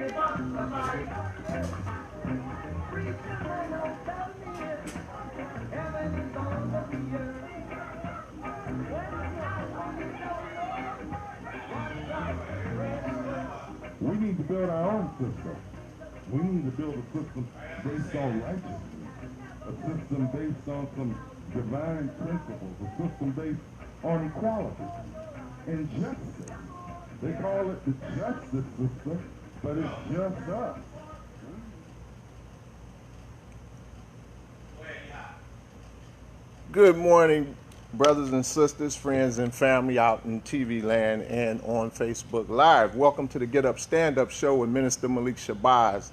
We need to build our own system. We need to build a system based on righteousness, a system based on some divine principles, a system based on equality and justice. They call it the justice system, but it's just us. Good morning, brothers and sisters, friends and family out in TV land and on Facebook Live. Welcome to the Get Up Stand Up Show with Minister Malik Shabazz.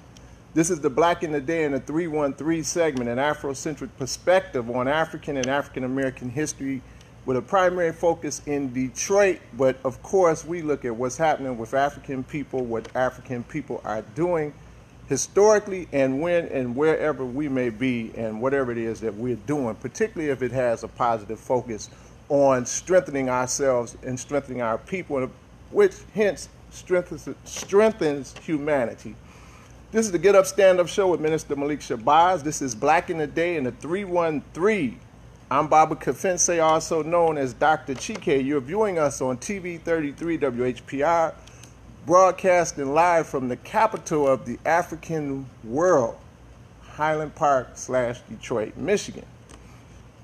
This is the Black in the Day in the 313 segment, an Afrocentric perspective on African and African American history with a primary focus in Detroit. But of course, we look at what's happening with African people, what African people are doing historically, and when and wherever we may be, and whatever it is that we're doing, particularly if it has a positive focus on strengthening ourselves and strengthening our people, which hence strengthens humanity. This is the Get Up Stand Up Show with Minister Malik Shabazz. This is Black in the Day in the 313. I'm Baba Kafense, also known as Dr. Chike. You're viewing us on TV 33 WHPR, broadcasting live from the capital of the African world, Highland Park / Detroit, Michigan.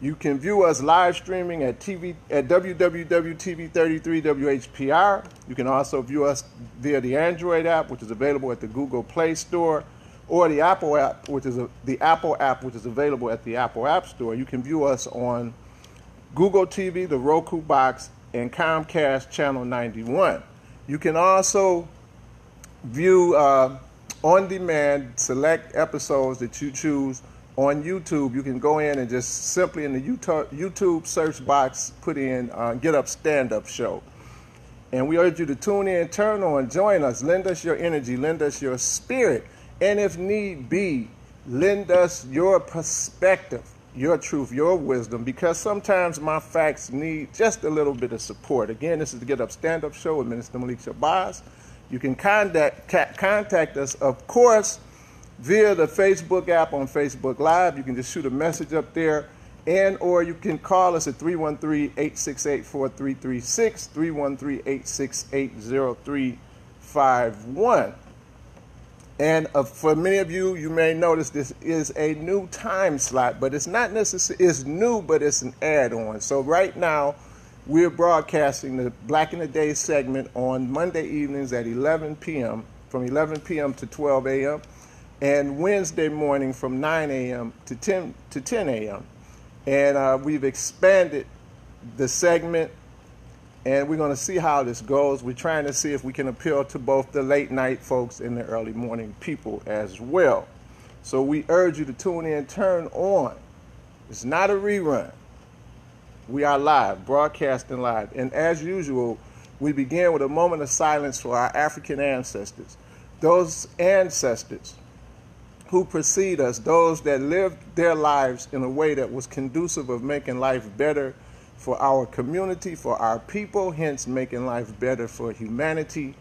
You can view us live streaming at www.tv33whpr. You can also view us via the Android app, which is available at the Google Play Store, or the Apple app, which is the Apple app, which is available at the Apple App Store. You can view us on Google TV, the Roku box, and Comcast Channel 91. You can also view on demand select episodes that you choose on YouTube. You can go in and just simply in the YouTube search box put in Get Up Stand Up Show. And we urge you to tune in, turn on, join us, lend us your energy, lend us your spirit, and if need be, lend us your perspective, your truth, your wisdom, because sometimes my facts need just a little bit of support. Again, this is the Get Up Stand Up Show with Minister Malik Shabazz. You can contact us, of course, via the Facebook app on Facebook Live. You can just shoot a message up there, and or you can call us at 313-868-4336, 313-868-0351. And for many of you, you may notice this is a new time slot, but it's not necessarily, it's new, but it's an add-on. So right now, we're broadcasting the Black in the Day segment on Monday evenings at 11 p.m., from 11 p.m. to 12 a.m., and Wednesday morning from 9 a.m. to 10 a.m. And we've expanded the segment, and we're going to see how this goes. We're trying to see if we can appeal to both the late night folks and the early morning people as well. So we urge you to tune in, turn on. It's not a rerun. We are live, broadcasting live. And as usual, we begin with a moment of silence for our African ancestors. Those ancestors who precede us, those that lived their lives in a way that was conducive of making life better for our community, for our people, hence making life better for humanity.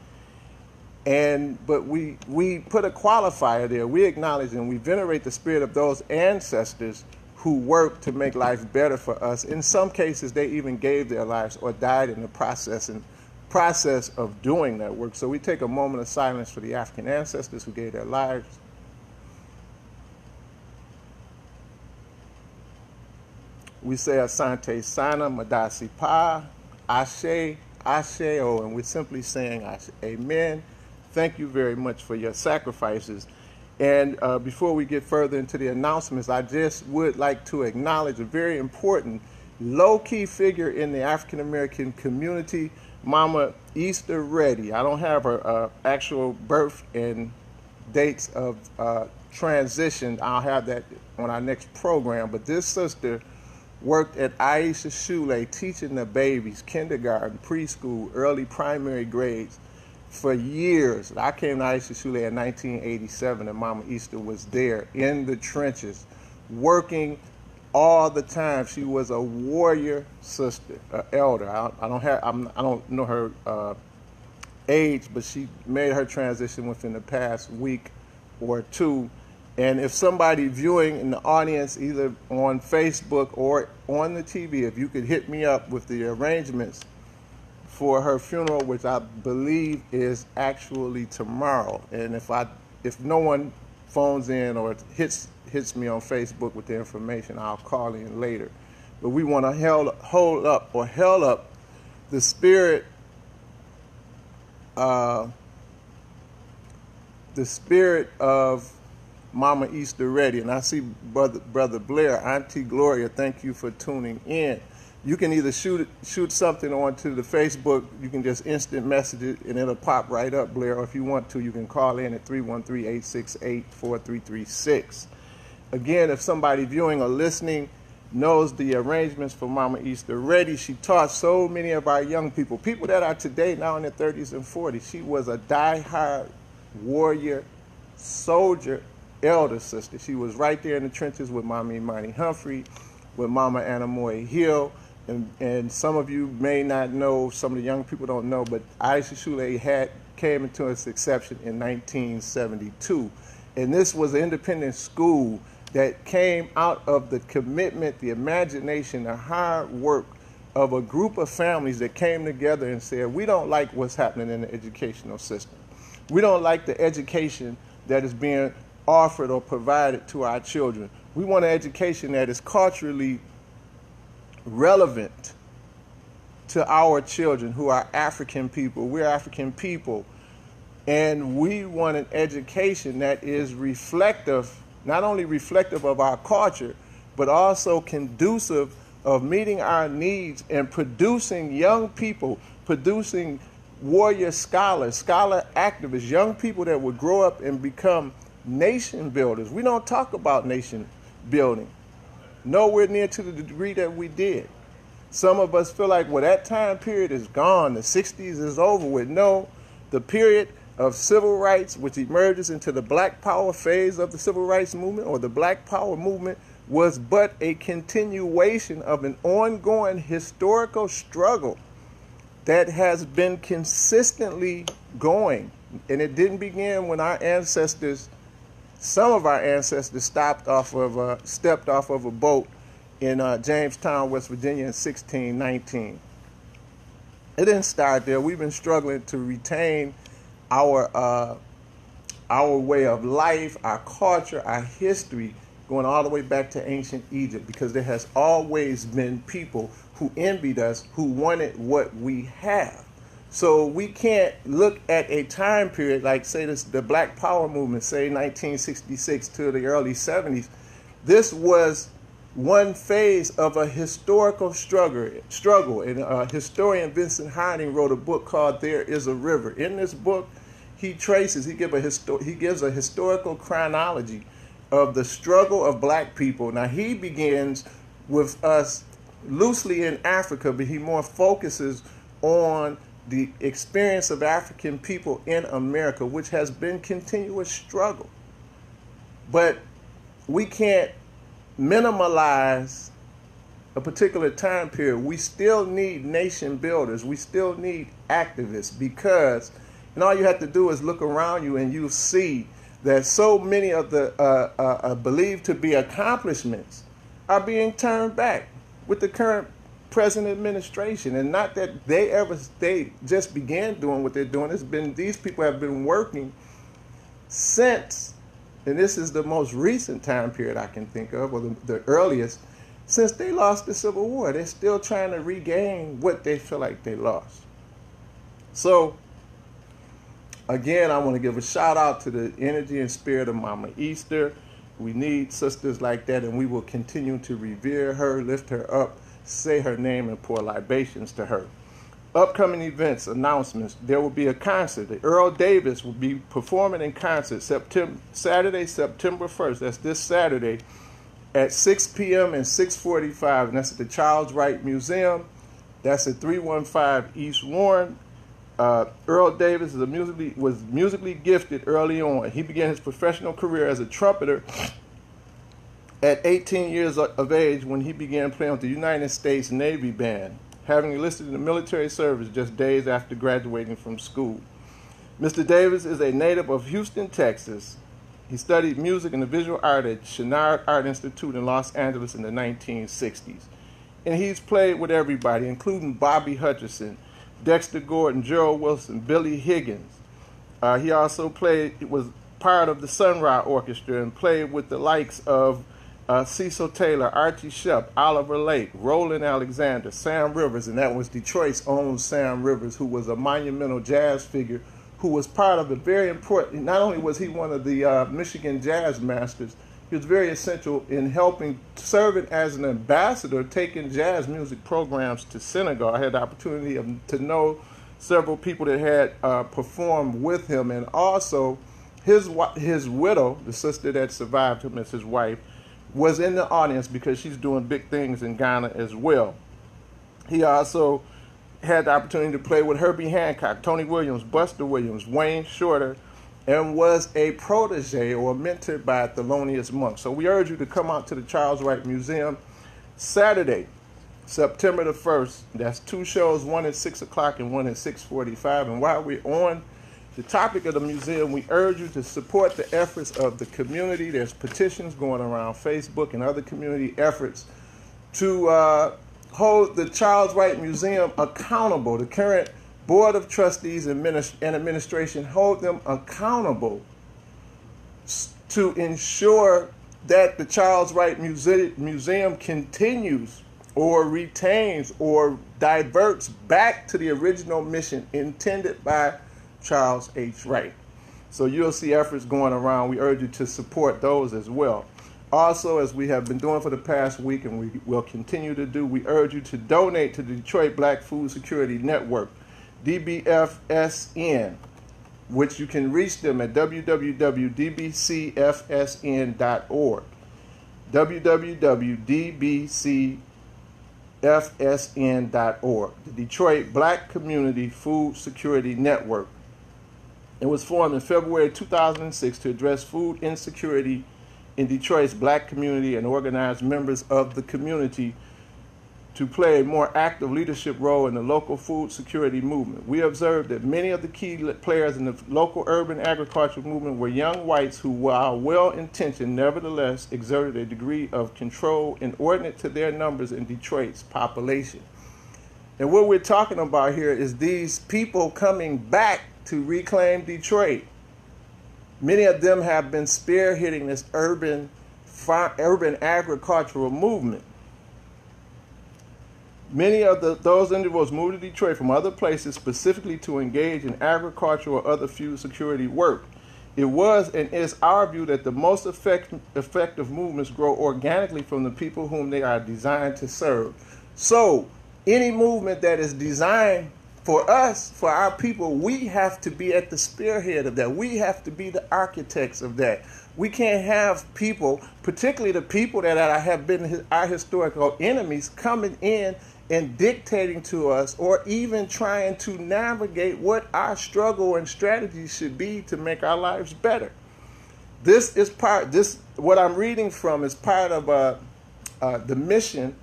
But we put a qualifier there. We acknowledge and we venerate the spirit of those ancestors who worked to make life better for us. In some cases, they even gave their lives or died in the process of doing that work. So we take a moment of silence for the African ancestors who gave their lives. We say Asante Sana, Madasi Pa, Ashe, Asheo, and we're simply saying Ashe. Amen. Thank you very much for your sacrifices. And before we get further into the announcements, I just would like to acknowledge a very important low-key figure in the African-American community, Mama Easter Reddy. I don't have her actual birth and dates of transition. I'll have that on our next program. But this sister worked at Aisha Shule teaching the babies, kindergarten, preschool, early primary grades for years. I came to Aisha Shule in 1987, and Mama Easter was there in the trenches, working all the time. She was a warrior sister, elder. I don't know her age, but she made her transition within the past week or two. And if somebody viewing in the audience, either on Facebook or on the TV, if you could hit me up with the arrangements for her funeral, which I believe is actually tomorrow. And if no one phones in or hits me on Facebook with the information, I'll call in later. But we want to held up the spirit of Mama Easter Ready. And I see Brother Blair, Auntie Gloria, thank you for tuning in. You can either shoot something onto the Facebook, you can just instant message it and it'll pop right up, Blair, or if you want to, you can call in at 313-868-4336. Again, if somebody viewing or listening knows the arrangements for Mama Easter Ready, she taught so many of our young people that are today now in their 30s and 40s. She was a die-hard warrior, soldier, elder sister. She was right there in the trenches with Mama Imani Humphrey, with Mama Anna Moy Hill, and some of you may not know, some of the young people don't know, but Aisha Shule came into its inception in 1972. And this was an independent school that came out of the commitment, the imagination, the hard work of a group of families that came together and said, we don't like what's happening in the educational system. We don't like the education that is being offered or provided to our children. We want an education that is culturally relevant to our children who are African people. We're African people. And we want an education that is reflective, not only reflective of our culture, but also conducive of meeting our needs and producing young people, producing warrior scholars, scholar activists, young people that would grow up and become nation builders. We don't talk about nation building nowhere near to the degree that we did. Some of us feel like, well, that time period is gone. The 60s is over with. No, the period of civil rights, which emerges into the Black Power phase of the civil rights movement, or the Black Power movement, was but a continuation of an ongoing historical struggle that has been consistently going. And it didn't begin when our ancestors, some of our ancestors, stepped off of a boat in Jamestown, West Virginia in 1619. It didn't start there. We've been struggling to retain our way of life, our culture, our history, going all the way back to ancient Egypt, because there has always been people who envied us, who wanted what we have. So we can't look at a time period like, say, the Black Power movement, say 1966 to the early 70s. This was one phase of a historical struggle. And historian Vincent Harding wrote a book called There Is a River. In this book, he gives a historical chronology of the struggle of black people. Now, he begins with us loosely in Africa, but he more focuses on the experience of African people in America, which has been continuous struggle. But we can't minimalize a particular time period. We still need nation builders. We still need activists, because, and all you have to do is look around you and you'll see that so many of the believed to be accomplishments are being turned back with the current present administration. And not that they just began doing what they're doing. These people have been working since, and this is the most recent time period I can think of, or the earliest, since they lost the Civil War. They're still trying to regain what they feel like they lost. So, again, I want to give a shout out to the energy and spirit of Mama Easter. We need sisters like that, and we will continue to revere her, lift her up, say her name, and pour libations to her. Upcoming events, announcements. There will be a concert. Earl Davis will be performing in concert Saturday, September 1st. That's this Saturday at 6 p.m. and 6:45, and that's at the Charles Wright Museum. That's at 315 East Warren. Earl Davis was musically gifted early on. He began his professional career as a trumpeter at 18 years of age when he began playing with the United States Navy Band, having enlisted in the military service just days after graduating from school. Mr. Davis is a native of Houston, Texas. He studied music and the visual art at Chouinard Art Institute in Los Angeles in the 1960s. And he's played with everybody, including Bobby Hutcherson, Dexter Gordon, Gerald Wilson, Billy Higgins. He also was part of the Sun Ra Orchestra and played with the likes of Cecil Taylor, Archie Shepp, Oliver Lake, Roland Alexander, Sam Rivers, and that was Detroit's own Sam Rivers, who was a monumental jazz figure who was part of a very important, not only was he one of the Michigan Jazz Masters, he was very essential in helping, serving as an ambassador, taking jazz music programs to Senegal. I had the opportunity to know several people that had performed with him, and also his widow, the sister that survived him as his wife, was in the audience because she's doing big things in Ghana as well. He also had the opportunity to play with Herbie Hancock, Tony Williams, Buster Williams, Wayne Shorter, and was a protege or mentored by Thelonious Monk. So we urge you to come out to the Charles Wright Museum Saturday, September the 1st. That's 2 shows, one at 6 o'clock and one at 6:45. And while we're on the topic of the museum, we urge you to support the efforts of the community. There's petitions going around Facebook and other community efforts to hold the Charles Wright Museum accountable. The current Board of Trustees and administration hold them accountable to ensure that the Charles Wright Museum continues or retains or diverts back to the original mission intended by Charles H. Wright. So you'll see efforts going around. We urge you to support those as well. Also, as we have been doing for the past week and we will continue to do, we urge you to donate to the Detroit Black Food Security Network, DBFSN, which you can reach them at www.dbcfsn.org. www.dbcfsn.org, the Detroit Black Community Food Security Network. It was formed in February 2006 to address food insecurity in Detroit's black community and organize members of the community to play a more active leadership role in the local food security movement. We observed that many of the key players in the local urban agricultural movement were young whites who, while well-intentioned, nevertheless exerted a degree of control inordinate to their numbers in Detroit's population. And what we're talking about here is these people coming back to reclaim Detroit. Many of them have been spearheading this urban agricultural movement. Many of those individuals moved to Detroit from other places specifically to engage in agricultural or other food security work. It was and is our view that the most effective movements grow organically from the people whom they are designed to serve. So any movement that is designed for us, for our people, we have to be at the spearhead of that. We have to be the architects of that. We can't have people, particularly the people that have been our historical enemies, coming in and dictating to us or even trying to navigate what our struggle and strategy should be to make our lives better. What I'm reading from is part of the mission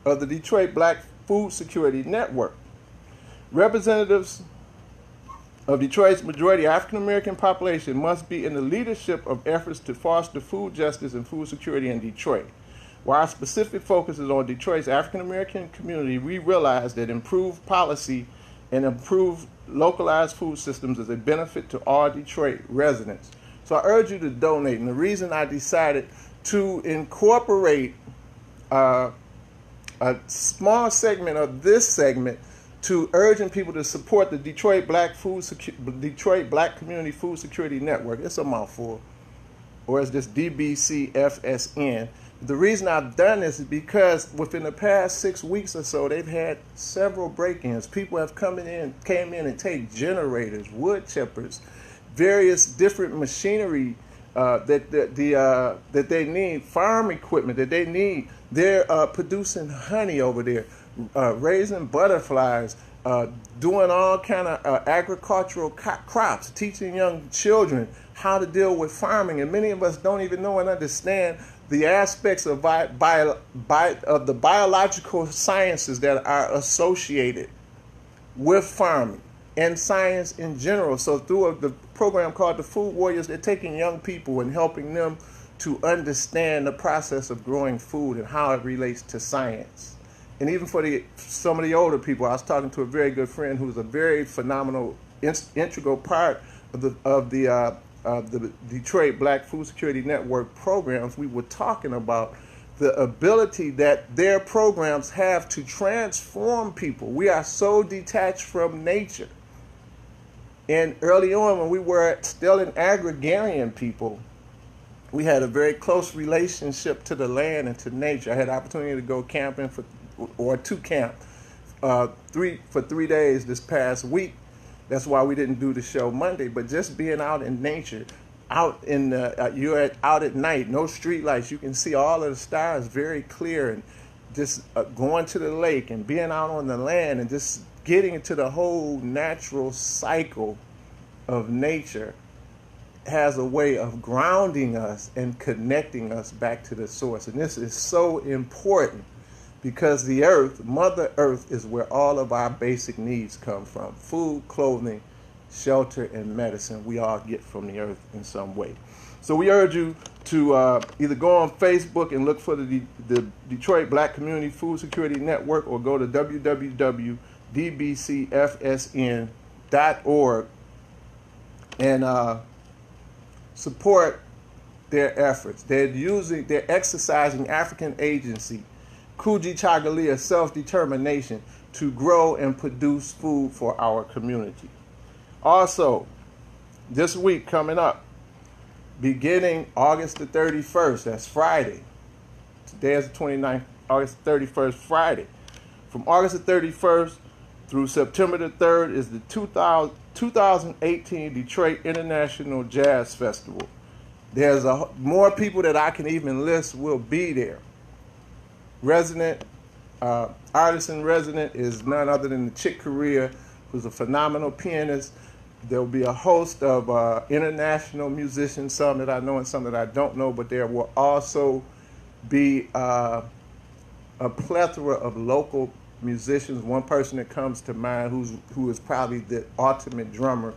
of the Detroit Black Food Security Network. Representatives of Detroit's majority African-American population must be in the leadership of efforts to foster food justice and food security in Detroit. While our specific focus is on Detroit's African-American community, we realize that improved policy and improved localized food systems is a benefit to all Detroit residents. So I urge you to donate. And the reason I decided to incorporate a small segment of this segment to urging people to support the Detroit Black Community Food Security Network. It's a mouthful, or it's just DBCFSN. The reason I've done this is because within the past 6 weeks or so, they've had several break-ins. People have came in and taken generators, wood chippers, various different machinery that they need, farm equipment that they need. They're producing honey over there, raising butterflies, doing all kind of agricultural crops, teaching young children how to deal with farming. And many of us don't even know and understand the aspects of the biological sciences that are associated with farming. and science in general. So through the program called the Food Warriors, they're taking young people and helping them to understand the process of growing food and how it relates to science. And even for some of the older people, I was talking to a very good friend who's a very phenomenal, integral part of the Detroit Black Food Security Network programs. We were talking about the ability that their programs have to transform people. We are so detached from nature. And early on, when we were still an agrarian people, we had a very close relationship to the land and to nature. I had the opportunity to go camping to camp for 3 days this past week. That's why we didn't do the show Monday. But just being out in nature, out at night, no street lights, you can see all of the stars very clear, and just going to the lake and being out on the land and just getting into the whole natural cycle of nature has a way of grounding us and connecting us back to the source. And this is so important because the earth, Mother Earth, is where all of our basic needs come from. Food, clothing, shelter, and medicine, we all get from the earth in some way. So we urge you to either go on Facebook and look for the Detroit Black Community Food Security Network, or go to www.dbcfsn.org and support their efforts. They're exercising African agency, Kuji Chagalia, self-determination, to grow and produce food for our community. Also, this week coming up, beginning August the 31st, that's Friday. Today is the 29th, August 31st, Friday. From August the 31st through September the 3rd is the 2018 Detroit International Jazz Festival. There's more people that I can even list will be there. Artist in resident is none other than the Chick Corea, who's a phenomenal pianist. There'll be a host of international musicians, some that I know and some that I don't know, but there will also be a plethora of local musicians. One person that comes to mind who is probably the ultimate drummer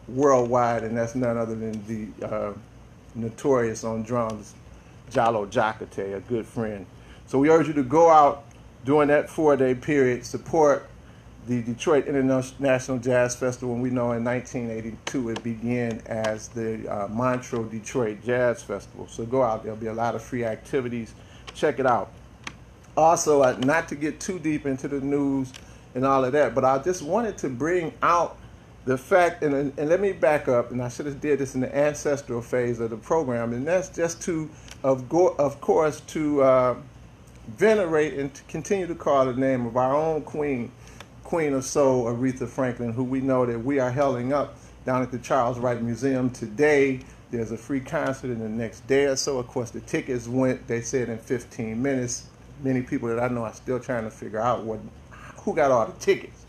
worldwide, and that's none other than the notorious on drums, Jalo Jakate, a good friend. So we urge you to go out during that 4-day period, support the Detroit International Jazz Festival. And we know in 1982 it began as the Montreux Detroit Jazz Festival. So go out, there'll be a lot of free activities. Check it out. Also, not to get too deep into the news and all of that, but I just wanted to bring out the fact, and let me back up, and I should have did this in the ancestral phase of the program, and that's just to, of course, to venerate and to continue to call the name of our own Queen of Soul, Aretha Franklin, who we know that we are helling up down at the Charles Wright Museum today. There's a free concert in the next day or so. Of course, the tickets went, they said, in 15 minutes. Many people that I know are still trying to figure out who got all the tickets.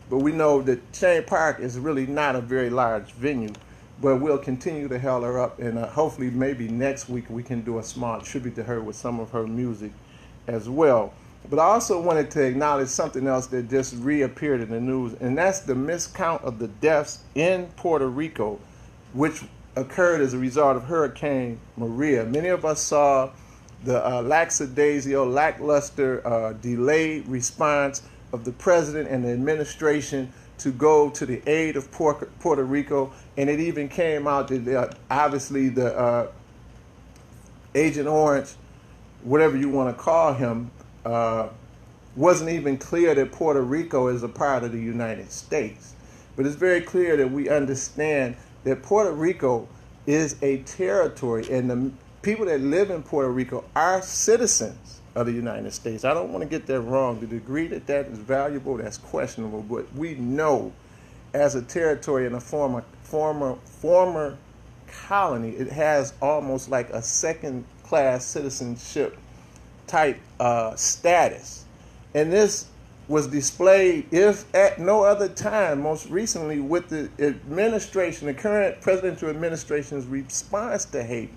But we know that Cheyne Park is really not a very large venue, but we'll continue to hell her up, and hopefully maybe next week we can do a small tribute to her with some of her music as well. But I also wanted to acknowledge something else that just reappeared in the news, and that's the miscount of the deaths in Puerto Rico, which occurred as a result of Hurricane Maria. Many of us saw the lackluster, delayed response of the president and the administration to go to the aid of Puerto Rico, and it even came out that obviously the Agent Orange, whatever you want to call him, wasn't even clear that Puerto Rico is a part of the United States. But it's very clear that we understand that Puerto Rico is a territory, and the people that live in Puerto Rico are citizens of the United States. I don't want to get that wrong. The degree that that is valuable, that's questionable, but we know as a territory and a former colony, it has almost like a second-class citizenship type status. And this was displayed, if at no other time, most recently with the administration, the current presidential administration's response to Haiti.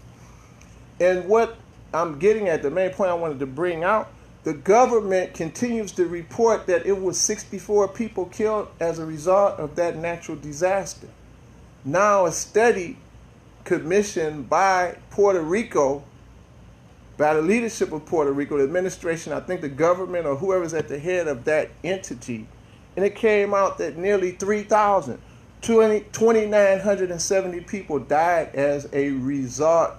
And what I'm getting at, the main point I wanted to bring out the government continues to report that it was 64 people killed as a result of that natural disaster. Now a study commissioned by Puerto Rico, by the leadership of Puerto Rico, the administration, I think the government or whoever's at the head of that entity, and it came out that nearly 2,970 people died as a result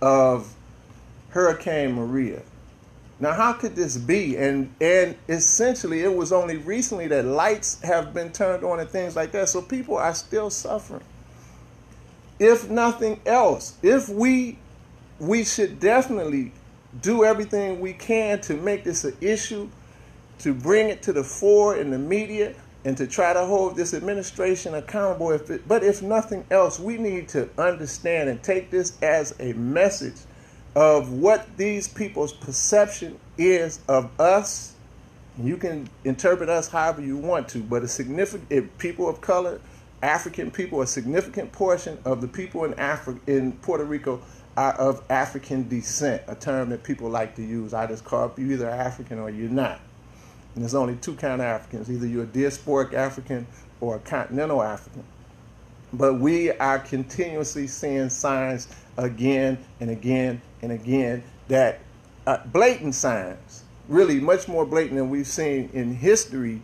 of Hurricane Maria. Now, how could this be? And essentially, it was only recently that lights have been turned on and things like that. So people are still suffering. If nothing else, if we should definitely do everything we can to make this an issue, to bring it to the fore in the media, and to try to hold this administration accountable. But if nothing else, we need to understand and take this as a message of what these people's perception is of us. You can interpret us however you want to, but people of color, African people, a significant portion of the people in Puerto Rico are of African descent, a term that people like to use. I just call you either African or you're not. And there's only two kinds of Africans. Either you're a diasporic African or a continental African. But we are continuously seeing signs again and again and again that blatant signs, really much more blatant than we've seen in history,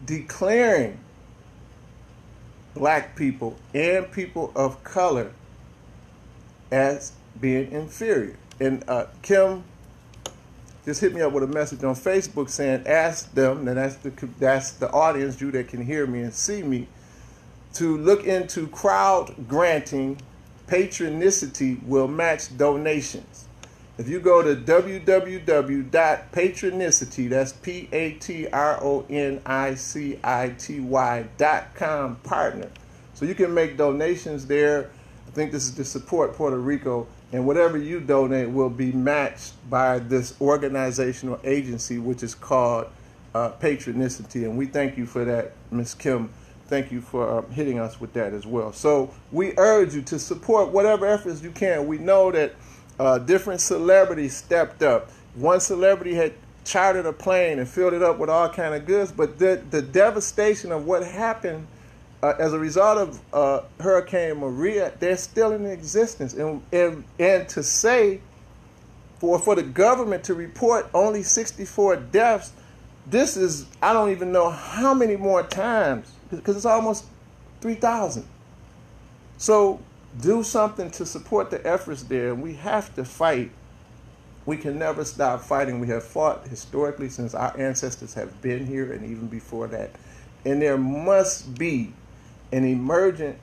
declaring black people and people of color as being inferior. And Kim just hit me up with a message on Facebook saying, ask them, and that's the audience, you that can hear me and see me, to look into crowd granting. Patronicity will match donations. If you go to www.patronicity, that's patronicity.com, partner. So you can make donations there. I think this is to support Puerto Rico, and whatever you donate will be matched by this organizational agency, which is called Patronicity. And we thank you for that, Ms. Kim. Thank you for hitting us with that as well. So we urge you to support whatever efforts you can. We know that different celebrities stepped up. One celebrity had chartered a plane and filled it up with all kind of goods, but the devastation of what happened as a result of Hurricane Maria, they're still in existence. And to say for the government to report only 64 deaths, this is, I don't even know how many more times, because it's almost 3,000. So do something to support the efforts there. And we have to fight. We can never stop fighting. We have fought historically since our ancestors have been here and even before that. And there must be an emergent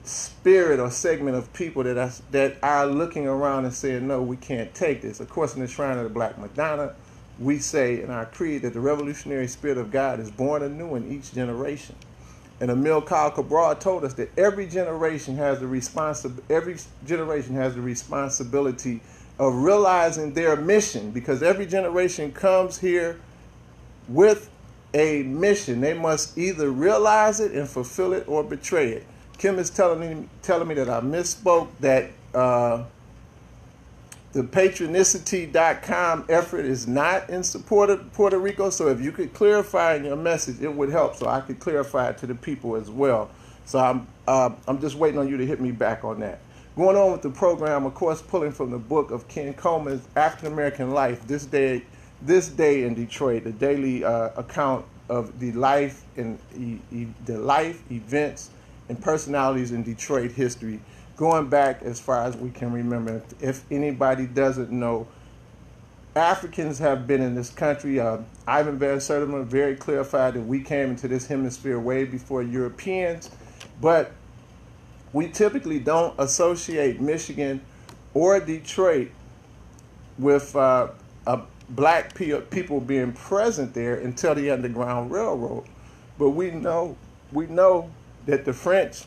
spirit or segment of people that are looking around and saying, no, we can't take this. Of course, in the Shrine of the Black Madonna, we say in our creed that the revolutionary spirit of God is born anew in each generation. And Emil Kyle Cabral told us that every generation has the responsibility of realizing their mission, because every generation comes here with a mission. They must either realize it and fulfill it or betray it. Kim is telling me that I misspoke, that the patronicity.com effort is not in support of Puerto Rico. So if you could clarify in your message, it would help so I could clarify it to the people as well. So I'm just waiting on you to hit me back on that. Going on with the program, of course, pulling from the book of Ken Coleman's African American Life, This Day in Detroit, the daily account of the life and events and personalities in Detroit history, going back as far as we can remember. If anybody doesn't know, Africans have been in this country. Ivan Van Sertima very clarified that we came into this hemisphere way before Europeans, but we typically don't associate Michigan or Detroit with black people being present there until the Underground Railroad. But we know that the French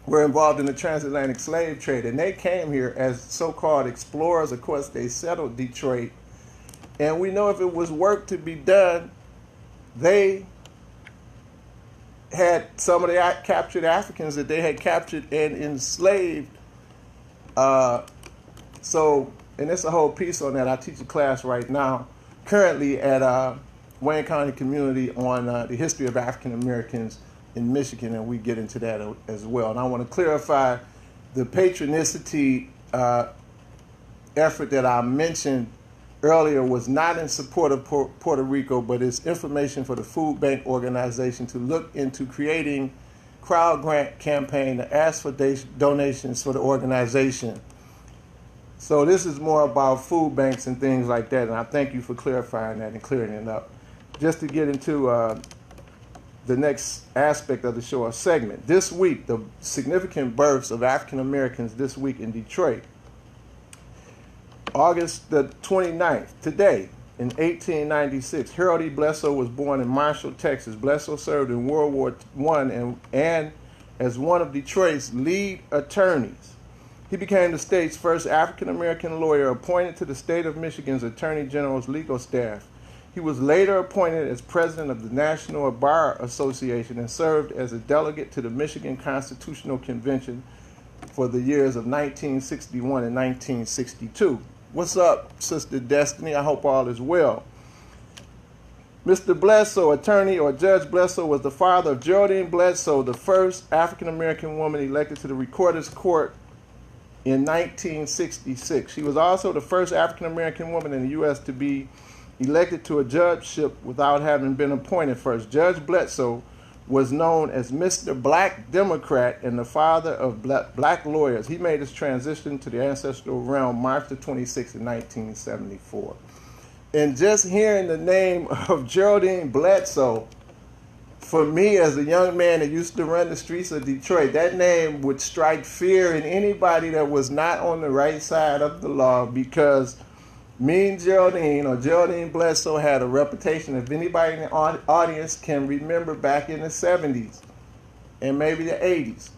were involved in the transatlantic slave trade, and they came here as so-called explorers. Of course, they settled Detroit, and we know if it was work to be done, they had some of the captured Africans that they had captured and enslaved. And it's a whole piece on that. I teach a class right now, currently at Wayne County Community on the history of African Americans in Michigan, and we get into that as well. And I want to clarify the patronicity effort that I mentioned earlier was not in support of Puerto Rico, but it's information for the Food Bank Organization to look into creating crowd grant campaign to ask for donations for the organization. So this is more about food banks and things like that, and I thank you for clarifying that and clearing it up. Just to get into the next aspect of the show or segment. This week, the significant births of African Americans this week in Detroit. August the 29th, today, in 1896, Harold E. Bledsoe was born in Marshall, Texas. Bledsoe served in World War I and as one of Detroit's lead attorneys. He became the state's first African-American lawyer appointed to the state of Michigan's Attorney General's legal staff. He was later appointed as president of the National Bar Association and served as a delegate to the Michigan Constitutional Convention for the years of 1961 and 1962. What's up, Sister Destiny? I hope all is well. Mr. Bledsoe, attorney or Judge Bledsoe, was the father of Geraldine Bledsoe, the first African-American woman elected to the Recorder's Court in 1966. She was also the first African-American woman in the U.S. to be elected to a judgeship without having been appointed first. Judge Bledsoe was known as Mr. Black Democrat and the father of black lawyers. He made his transition to the ancestral realm March the 26th in 1974. And just hearing the name of Geraldine Bledsoe, for me as a young man that used to run the streets of Detroit, that name would strike fear in anybody that was not on the right side of the law, because me and Geraldine, or Geraldine Bledsoe, had a reputation. If anybody in the audience can remember back in the 70s and maybe the 80s,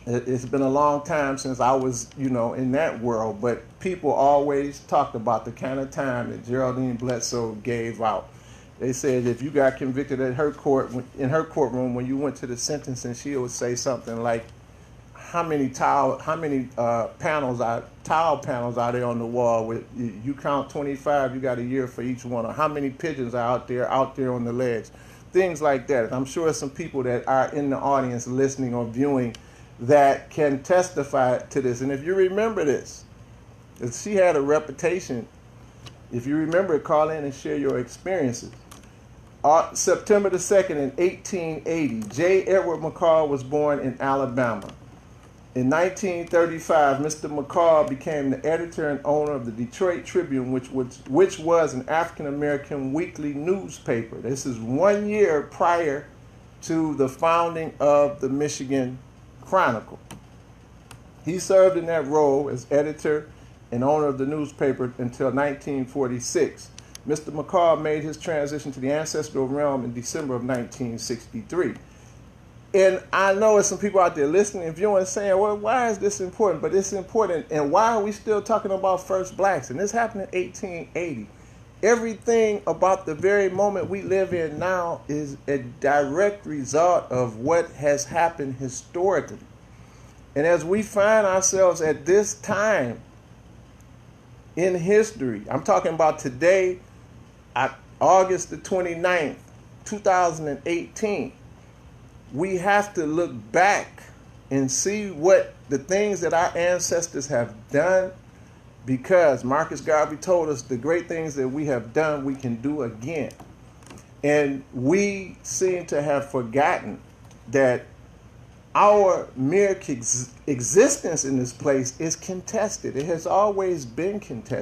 it's been a long time since I was, in that world, but people always talked about the kind of time that Geraldine Bledsoe gave out. They said if you got convicted at her in her courtroom, when you went to the sentencing, she would say something like, how many towel panels are there on the wall? With you count 25, you got a year for each one. Or how many pigeons are out there on the ledge? Things like that. I'm sure some people that are in the audience listening or viewing that can testify to this. And if you remember this, she had a reputation. If you remember it, call in and share your experiences. September the 2nd in 1880, J. Edward McCall was born in Alabama. In 1935, Mr. McCall became the editor and owner of the Detroit Tribune, which was an African-American weekly newspaper. This is 1 year prior to the founding of the Michigan Chronicle. He served in that role as editor and owner of the newspaper until 1946. Mr. McCall made his transition to the ancestral realm in December of 1963. And I know there's some people out there listening and viewing saying, well, why is this important? But it's important. And why are we still talking about first blacks? And this happened in 1880. Everything about the very moment we live in now is a direct result of what has happened historically. And as we find ourselves at this time in history, I'm talking about today, August the 29th, 2018, we have to look back and see what the things that our ancestors have done, because Marcus Garvey told us the great things that we have done, we can do again. And we seem to have forgotten that our mere existence in this place is contested. It has always been contested.